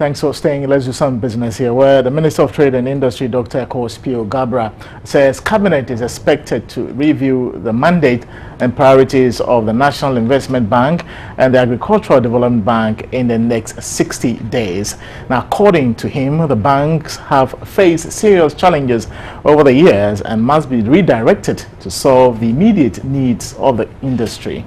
Thanks for staying. Let's do some business here, where the Minister of Trade and Industry, Dr. Kospio Gabra, says Cabinet is expected to review the mandate and priorities of the National Investment Bank and the Agricultural Development Bank in the next 60 days. Now, according to him, the banks have faced serious challenges over the years and must be redirected to solve the immediate needs of the industry.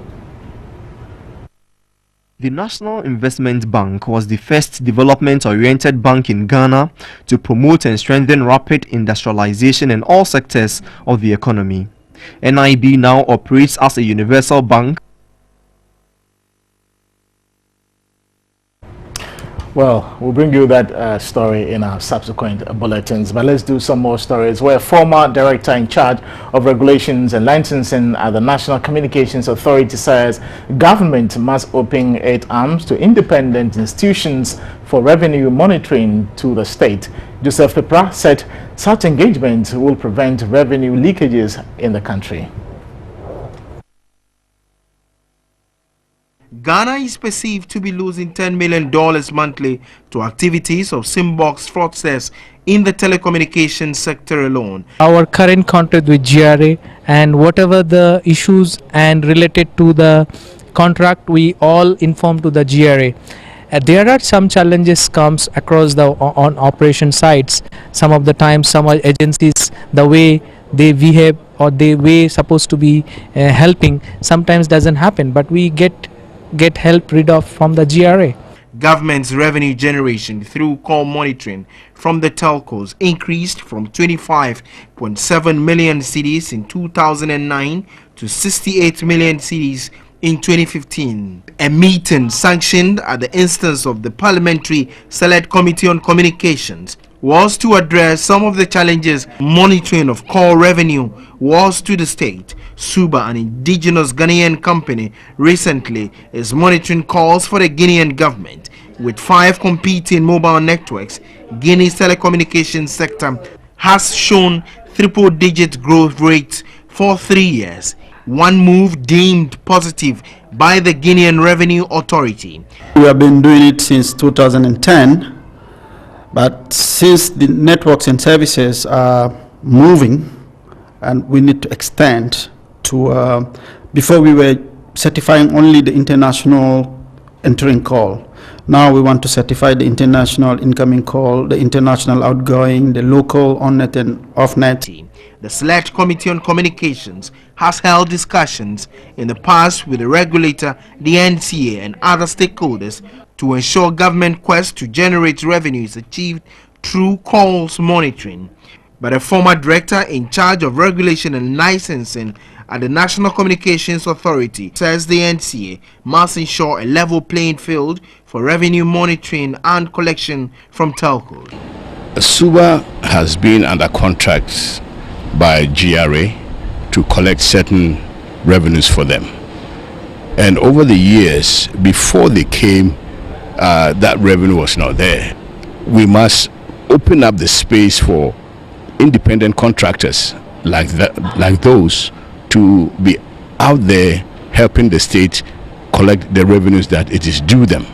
The National Investment Bank was the first development-oriented bank in Ghana to promote and strengthen rapid industrialization in all sectors of the economy. NIB now operates as a universal bank. Well, we'll bring you that story in our subsequent bulletins, but let's do some more stories where former director in charge of regulations and licensing at the National Communications Authority says government must open its arms to independent institutions for revenue monitoring to the state. Joseph Pepra said such engagement will prevent revenue leakages in the country. Ghana is perceived to be losing $10 million monthly to activities of Simbox fraudsters in the telecommunications sector alone. Our current contract with GRA and whatever the issues and related to the contract, we all inform to the GRA. There are some challenges comes across the on operation sites. Some of the times some agencies, the way they behave or the way supposed to be helping sometimes doesn't happen, but we get help rid of from the GRA. Government's revenue generation through call monitoring from the telcos increased from 25.7 million cedis in 2009 to 68 million cedis in 2015. A meeting sanctioned at the instance of the Parliamentary Select Committee on Communications was to address some of the challenges monitoring of call revenue was to the state. Suba, an indigenous Ghanaian company, recently is monitoring calls for the Guinean government. With 5 competing mobile networks, Guinea's telecommunications sector has shown triple-digit growth rates for 3 years. One move deemed positive by the Guinean Revenue Authority. We have been doing it since 2010, but since the networks and services are moving and we need to extend to, before we were certifying only the international entering call. Now we want to certify the international incoming call, the international outgoing, the local on-net and off-net. The Select Committee on Communications has held discussions in the past with the regulator, the NCA, and other stakeholders to ensure government quest to generate revenues achieved through calls monitoring. But a former director in charge of regulation and licensing at the National Communications Authority says the NCA must ensure a level playing field for revenue monitoring and collection from telcos. Suba has been under contract by GRA to collect certain revenues for them, and over the years before they came, that revenue was not there. We must open up the space for independent contractors like those to be out there helping the state collect the revenues that it is due them.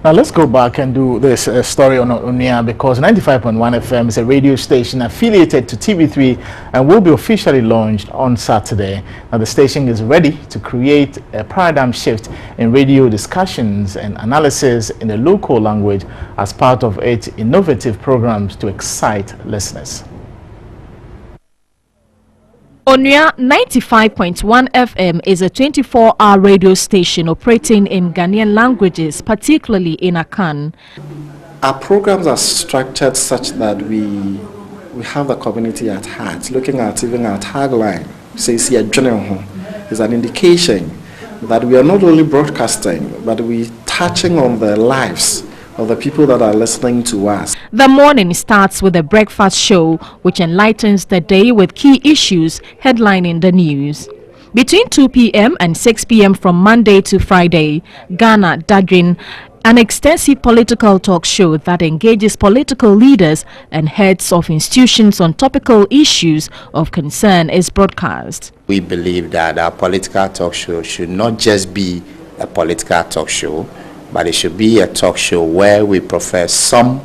Now let's go back and do this story on Onia, because 95.1 FM is a radio station affiliated to TV3 and will be officially launched on Saturday. Now the station is ready to create a paradigm shift in radio discussions and analysis in the local language as part of its innovative programs to excite listeners. Onia 95.1 FM is a 24-hour radio station operating in Ghanaian languages, particularly in Akan. Our programs are structured such that we have the community at heart. Looking at even our tagline, says here, is an indication that we are not only broadcasting, but we're touching on the lives of the people that are listening to us. The morning starts with a breakfast show which enlightens the day with key issues headlining the news. Between 2 p.m. and 6 p.m. from Monday to Friday, Ghana Dadrin, an extensive political talk show that engages political leaders and heads of institutions on topical issues of concern, is broadcast. We believe that our political talk show should not just be a political talk show, but it should be a talk show where we profess some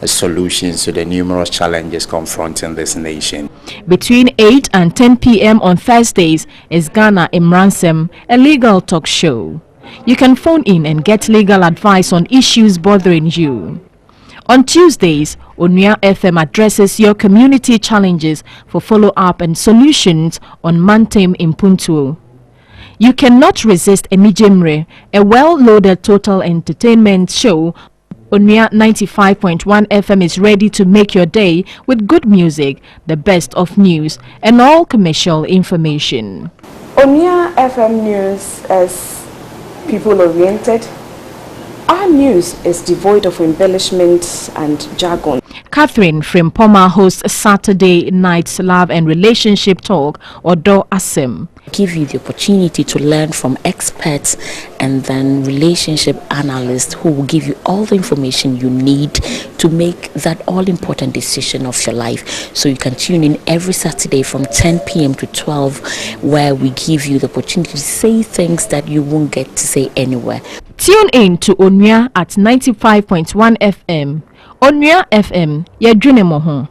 solutions to the numerous challenges confronting this nation. Between 8 and 10 p.m. on Thursdays is Ghana Imransem, a legal talk show. You can phone in and get legal advice on issues bothering you. On Tuesdays, Onua FM addresses your community challenges for follow-up and solutions on Mantem in Puntuo. You cannot resist Emijemre, a well-loaded total entertainment show. Onua 95.1 FM is ready to make your day with good music, the best of news, and all commercial information. Onua FM News is people-oriented. Our news is devoid of embellishments and jargon. Catherine Frimpoma hosts Saturday Night's Love and Relationship Talk, or Do Asim. Give you the opportunity to learn from experts and then relationship analysts who will give you all the information you need to make that all-important decision of your life. So you can tune in every Saturday from 10 p.m. to 12, where we give you the opportunity to say things that you won't get to say anywhere. Tune in to Onua at 95.1 FM. Onua FM, yedwene mo ho.